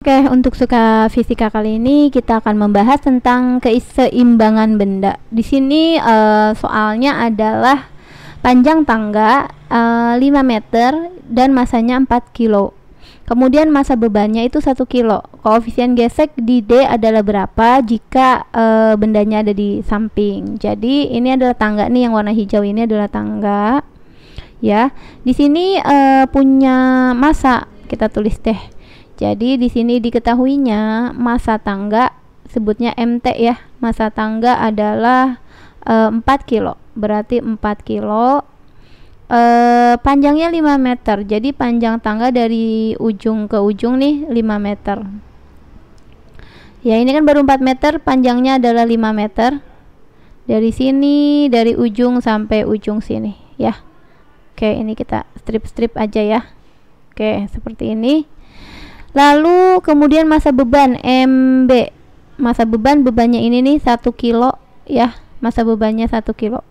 Oke, untuk suka fisika kali ini kita akan membahas tentang keseimbangan benda. Di sini soalnya adalah panjang tangga 5 meter dan masanya 4 kilo. Kemudian massa bebannya itu 1 kilo. Koefisien gesek di D adalah berapa jika bendanya ada di samping. Jadi ini adalah tangga nih, yang warna hijau ini adalah tangga. Ya, di sini punya massa, kita tulis deh. Jadi di sini diketahuinya massa tangga sebutnya MT ya. Massa tangga adalah 4 kilo. Berarti 4 kilo. Panjangnya 5 meter. Jadi panjang tangga dari ujung ke ujung nih 5 meter. Ya, ini kan baru 4 meter, panjangnya adalah 5 meter. Dari sini, dari ujung sampai ujung sini ya. Oke, ini kita strip-strip aja ya. Oke, seperti ini. Lalu kemudian massa beban MB. Massa bebannya ini nih 1 kilo ya. Massa bebannya 1 kilo.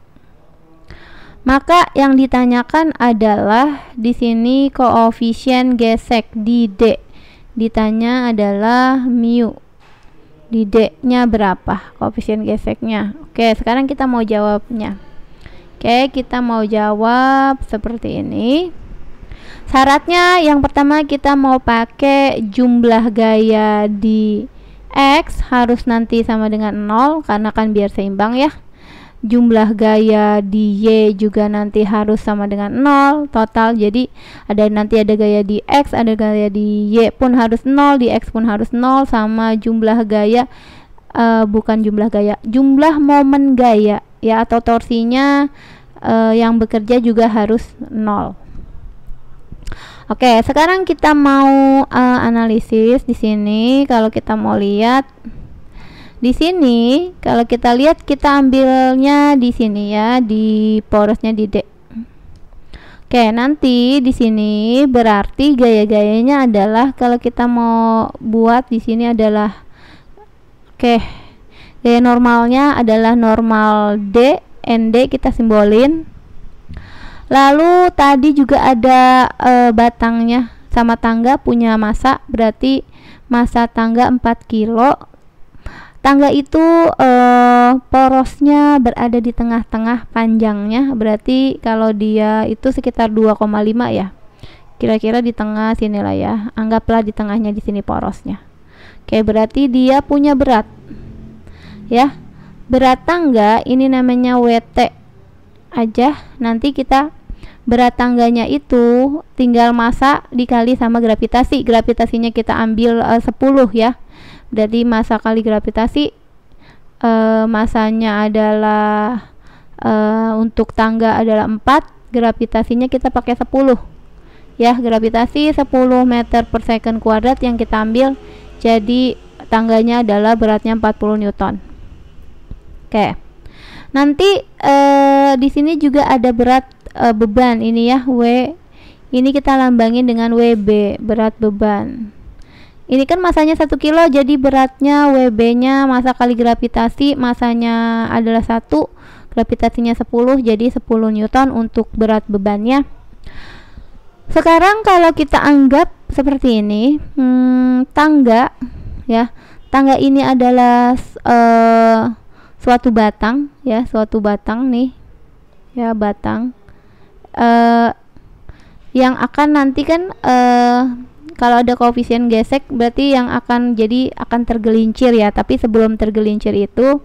Maka yang ditanyakan adalah di sini koefisien gesek di D. Ditanya adalah mu. Di D-nya berapa koefisien geseknya? Oke, sekarang kita mau jawabnya. Oke, kita mau jawab seperti ini. Syaratnya yang pertama kita mau pakai jumlah gaya di X harus nanti sama dengan 0 karena kan biar seimbang ya. Jumlah gaya di Y juga nanti harus sama dengan 0 total. Jadi nanti ada gaya di X, ada gaya di Y pun harus 0, di X pun harus 0, sama jumlah gaya jumlah momen gaya ya, atau torsinya yang bekerja juga harus 0. Oke, sekarang kita mau analisis di sini. Kalau kita mau lihat di sini, kalau kita lihat kita ambilnya di sini ya, di porosnya di D. Oke, nanti di sini berarti gaya-gayanya adalah kalau kita mau buat di sini adalah gaya normalnya adalah normal D, ND kita simbolin. Lalu tadi juga ada batangnya sama tangga punya massa, berarti massa tangga 4 kilo. Tangga itu porosnya berada di tengah-tengah panjangnya, berarti kalau dia itu sekitar 2,5 ya. Kira-kira di tengah sini lah ya. Anggaplah di tengahnya di sini porosnya. Oke, berarti dia punya berat. Ya. Berat tangga ini namanya WT aja. Nanti kita berat tangganya itu tinggal massa dikali sama gravitasi. Gravitasinya kita ambil 10 ya. Jadi massa kali gravitasi, massanya adalah untuk tangga adalah 4, gravitasinya kita pakai 10 ya. Gravitasi 10 meter per second kuadrat yang kita ambil. Jadi tangganya adalah beratnya 40 Newton. Oke. Nanti di sini juga ada berat beban ini ya, W. Ini kita lambangin dengan WB, berat beban. Ini kan masanya 1 kilo, jadi beratnya WB-nya massa kali gravitasi, massanya adalah 1, gravitasinya 10, jadi 10 Newton untuk berat bebannya. Sekarang kalau kita anggap seperti ini, tangga ya. Tangga ini adalah suatu batang ya, suatu batang nih ya, batang yang akan nanti kan kalau ada koefisien gesek berarti yang akan tergelincir ya. Tapi sebelum tergelincir itu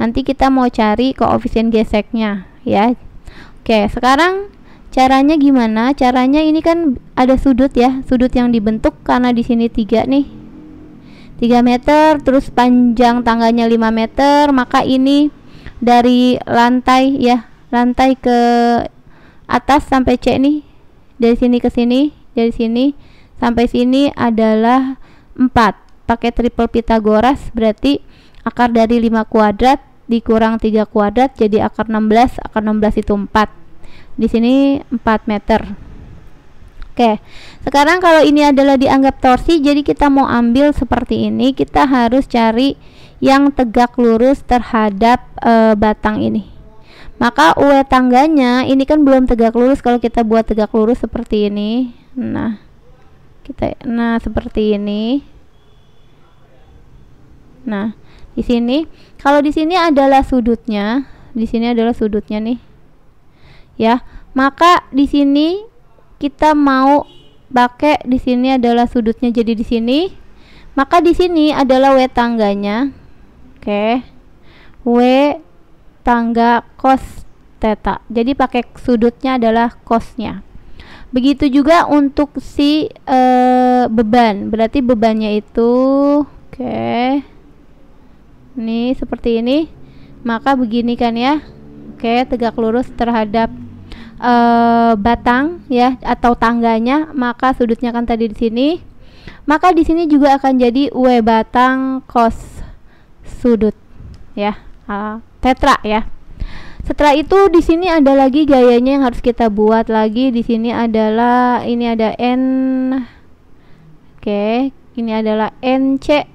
nanti kita mau cari koefisien geseknya ya. Oke, sekarang caranya gimana? Caranya ini kan ada sudut ya, sudut yang dibentuk karena di sini 3 nih, 3 meter, terus panjang tangganya 5 meter, maka ini dari lantai ya, lantai ke atas sampai C nih, dari sini ke sini, dari sini sampai sini adalah 4. Pakai triple Pythagoras, berarti akar dari 5 kuadrat dikurang 3 kuadrat jadi akar 16. Akar 16 itu 4. Di sini 4 meter. Oke, sekarang kalau ini adalah dianggap torsi, jadi kita mau ambil seperti ini, kita harus cari yang tegak lurus terhadap batang ini. Maka UE tangganya ini kan belum tegak lurus. Kalau kita buat tegak lurus seperti ini, nah seperti ini Nah, di sini kalau di sini adalah sudutnya, di sini adalah sudutnya nih. Ya, maka di sini kita mau pakai di sini adalah sudutnya jadi di sini. Maka di sini adalah W tangganya. Oke. W tangga cos theta. Jadi pakai sudutnya adalah cosnya. Begitu juga untuk si beban. Berarti bebannya itu oke. Ini seperti ini. Maka begini kan ya. Oke, tegak lurus terhadap batang ya atau tangganya, maka sudutnya kan tadi di sini. Maka di sini juga akan jadi W batang cos sudut ya. Tetra ya. Setelah itu di sini ada lagi gayanya yang harus kita buat lagi. Di sini adalah ini ada N. Oke, ini adalah NC.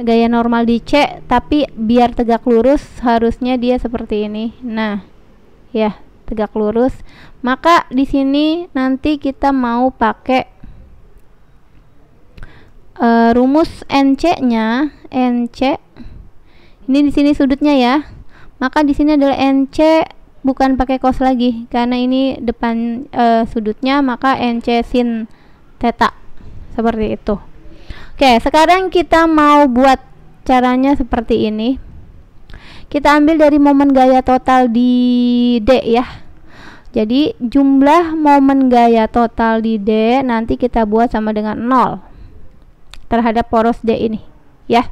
Gaya normal di C, tapi biar tegak lurus harusnya dia seperti ini. Nah, ya, tegak lurus. Maka di sini nanti kita mau pakai rumus NC-nya, NC. Ini di sini sudutnya ya. Maka di sini adalah NC bukan pakai cos lagi karena ini depan sudutnya, maka NC sin theta. Seperti itu. Oke, sekarang kita mau buat caranya seperti ini. Kita ambil dari momen gaya total di D ya. Jadi jumlah momen gaya total di D nanti kita buat sama dengan 0 terhadap poros D ini ya.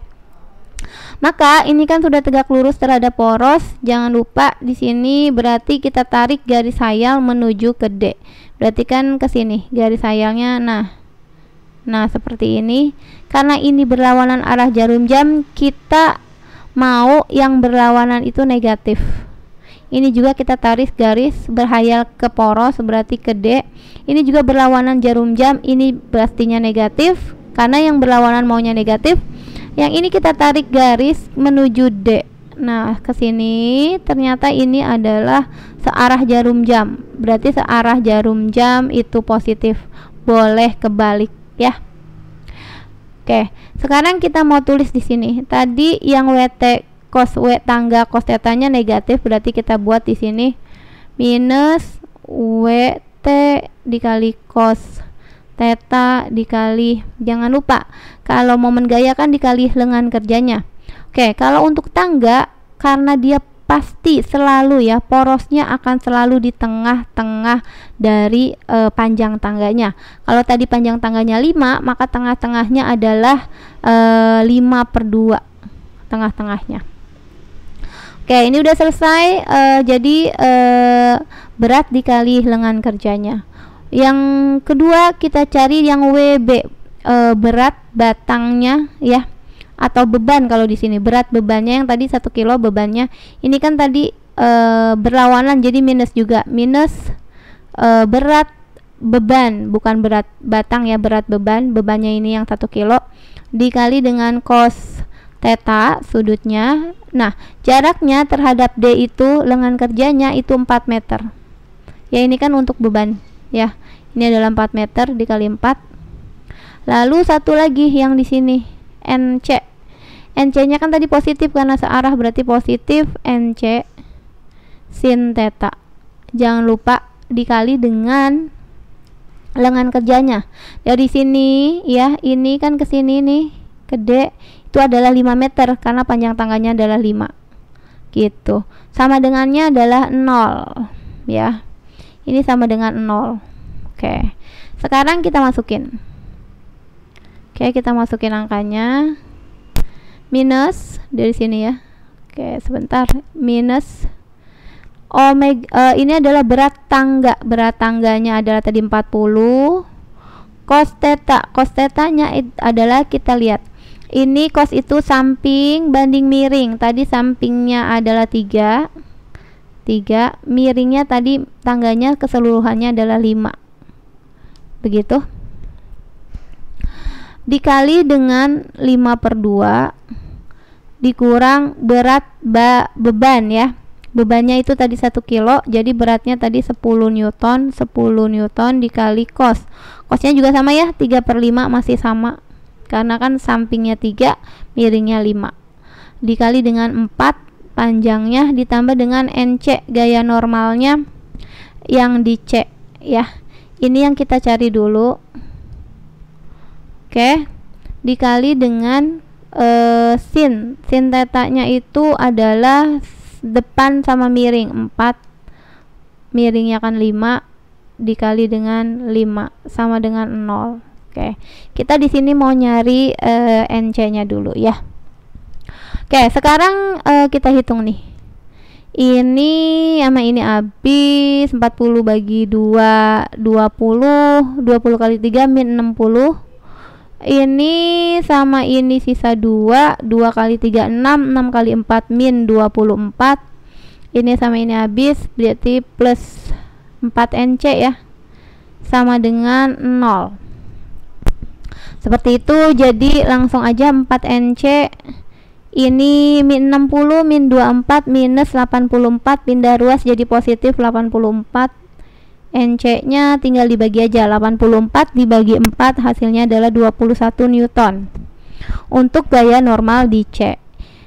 Maka ini kan sudah tegak lurus terhadap poros. Jangan lupa di sini berarti kita tarik garis hayal menuju ke D. Berarti kan ke sini garis hayalnya. Nah, seperti ini. Karena ini berlawanan arah jarum jam, kita mau yang berlawanan itu negatif. Ini juga kita tarik garis berhayal ke poros, berarti ke D. Ini juga berlawanan jarum jam, ini pastinya negatif. Karena yang berlawanan maunya negatif. Yang ini kita tarik garis menuju D. Nah, ke sini ternyata ini adalah searah jarum jam. Berarti searah jarum jam itu positif. Boleh kebalik ya. Oke, sekarang kita mau tulis di sini. Tadi yang WT cos W tangga cos tetanya negatif, berarti kita buat di sini minus WT dikali cos theta dikali, jangan lupa kalau momen gaya kan dikali lengan kerjanya. Oke, kalau untuk tangga karena dia pasti selalu ya porosnya akan selalu di tengah-tengah dari panjang tangganya. Kalau tadi panjang tangganya 5, maka tengah-tengahnya adalah 5/2 tengah-tengahnya. Oke, ini udah selesai. Jadi berat dikali lengan kerjanya. Yang kedua kita cari yang WB, berat batangnya ya, atau beban. Kalau di sini berat bebannya yang tadi 1 kilo bebannya, ini kan tadi berlawanan jadi minus juga, minus berat beban, bukan berat batang ya, berat bebannya ini yang 1 kilo dikali dengan cos theta sudutnya. Nah, jaraknya terhadap D itu lengan kerjanya itu 4 meter ya, ini kan untuk beban ya, ini adalah 4 meter dikali 4. Lalu satu lagi yang di sini NC. NC-nya kan tadi positif karena searah, berarti positif NC sin theta. Jangan lupa dikali dengan lengan kerjanya. Dari sini ya, ini kan ke sini nih, ke D itu adalah 5 meter karena panjang tangganya adalah 5. Gitu. Sama dengannya adalah 0 ya. Ini sama dengan 0. Oke. Sekarang kita masukin. Oke, kita masukin angkanya. Minus dari sini ya. Oke, sebentar. Minus omega, ini adalah berat tangga. Berat tangganya adalah tadi 40. Cos theta. Cos tetanya adalah kita lihat. Ini cos itu samping banding miring. Tadi sampingnya adalah 3. Miringnya tadi tangganya keseluruhannya adalah 5. Begitu. Dikali dengan 5/2 dikurang berat beban ya. Bebannya itu tadi 1 kilo, jadi beratnya tadi 10 Newton dikali cos. Cosnya juga sama ya, 3/5 masih sama karena kan sampingnya 3, miringnya 5, dikali dengan 4 panjangnya, ditambah dengan NC gaya normalnya yang di C ya. Ini yang kita cari dulu. Oke, dikali dengan sin tetanya itu adalah depan sama miring 4, miringnya kan 5, dikali dengan 5 sama dengan 0. Oke, kita di sini mau nyari NC-nya dulu ya. Oke, sekarang kita hitung nih. Ini sama ini habis 40 bagi 2 20, 20 kali 3 min 60. Ini sama ini sisa 2, 2 kali 3 6, 6 kali 4 min 24. Ini sama ini habis, berarti plus 4 NC ya, sama dengan 0. Seperti itu, jadi langsung aja 4 NC. Ini min 60 min 24 minus 84, pindah ruas jadi positif 84. NC nya tinggal dibagi aja, 84 dibagi 4 hasilnya adalah 21 Newton untuk gaya normal di C.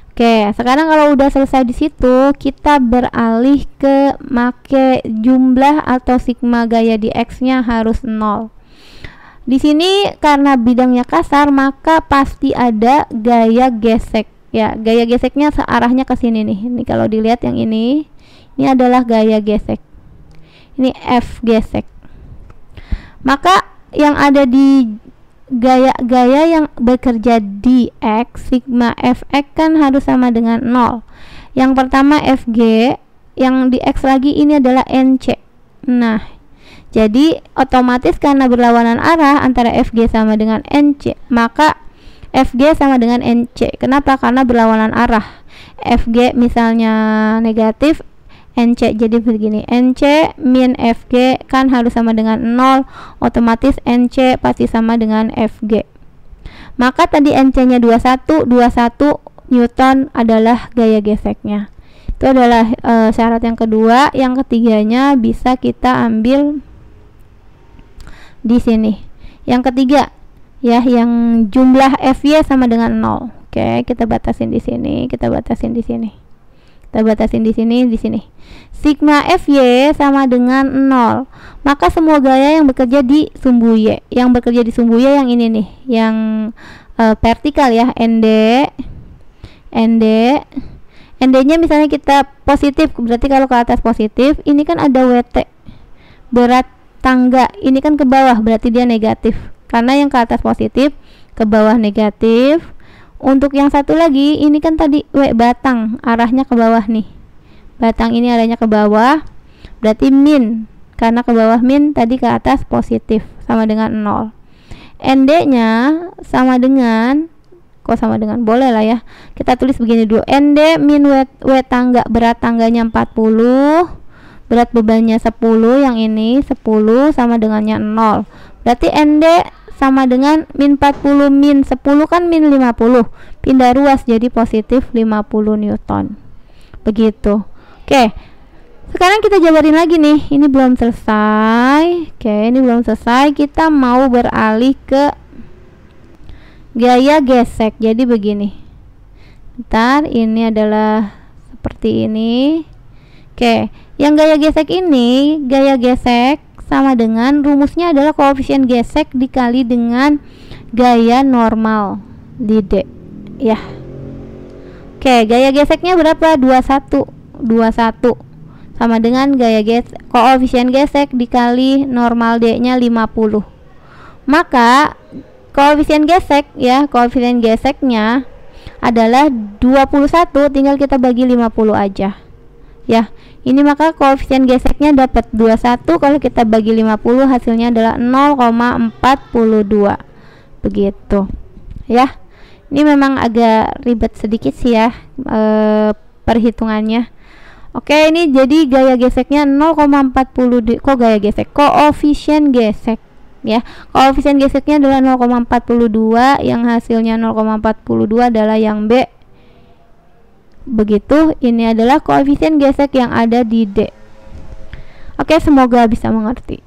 Oke, sekarang kalau udah selesai di situ, kita beralih ke make jumlah atau sigma gaya di X nya harus 0. Di sini karena bidangnya kasar, maka pasti ada gaya gesek ya. Gaya geseknya searahnya ke sini nih. Ini kalau dilihat yang ini adalah gaya gesek. Ini F gesek. Maka yang ada di gaya-gaya yang bekerja di X, sigma Fx kan harus sama dengan 0. Yang pertama Fg, yang di X lagi ini adalah NC. Nah, jadi otomatis karena berlawanan arah antara Fg sama dengan NC, maka Fg sama dengan NC. Kenapa? Karena berlawanan arah. Fg misalnya negatif, NC jadi begini. NC min Fg kan harus sama dengan 0, otomatis NC pasti sama dengan Fg. Maka tadi NC nya 21 Newton adalah gaya geseknya. Itu adalah syarat yang kedua. Yang ketiganya bisa kita ambil di sini. Yang ketiga ya, yang jumlah Fy sama dengan 0. Oke, kita batasin di sini, kita batasin di sini. Kita batasin di sini, di sini. Sigma Fy sama dengan 0. Maka semua gaya yang bekerja di sumbu Y, yang bekerja di sumbu Y yang ini nih, yang vertikal ya, ND-nya misalnya kita positif, berarti kalau ke atas positif, ini kan ada WT berat tangga, ini kan ke bawah, berarti dia negatif. Karena yang ke atas positif, ke bawah negatif. Untuk yang satu lagi, ini kan tadi W batang, arahnya ke bawah nih. Batang ini arahnya ke bawah, berarti min. Karena ke bawah min, tadi ke atas positif, sama dengan 0. ND-nya sama dengan, kok sama dengan, boleh lah ya. Kita tulis begini dulu, ND min W tangga, berat tangganya 40, berat bebannya 10, yang ini 10 sama dengannya 0. Berarti ND sama dengan min 40 min 10 kan min 50. Pindah ruas jadi positif 50 Newton. Begitu. Oke. Sekarang kita jabarin lagi nih. Ini belum selesai. Oke, ini belum selesai. Kita mau beralih ke gaya gesek. Jadi begini. Bentar, ini adalah seperti ini. Oke, yang gaya gesek ini, gaya gesek sama dengan rumusnya adalah koefisien gesek dikali dengan gaya normal di D ya. Oke, gaya geseknya berapa? 21 sama dengan gaya gesek, koefisien gesek dikali normal D nya 50. Maka koefisien gesek ya, koefisien geseknya adalah 21, tinggal kita bagi 50 aja ya. Ini maka koefisien geseknya dapat 21, kalau kita bagi 50 hasilnya adalah 0,42. Begitu. Ya. Ini memang agak ribet sedikit sih ya perhitungannya. Oke, ini jadi gaya geseknya 0,42. Kok gaya gesek? Koefisien gesek ya. Koefisien geseknya adalah 0,42, yang hasilnya 0,42 adalah yang B. Begitu, ini adalah koefisien gesek yang ada di D. Oke, semoga bisa mengerti.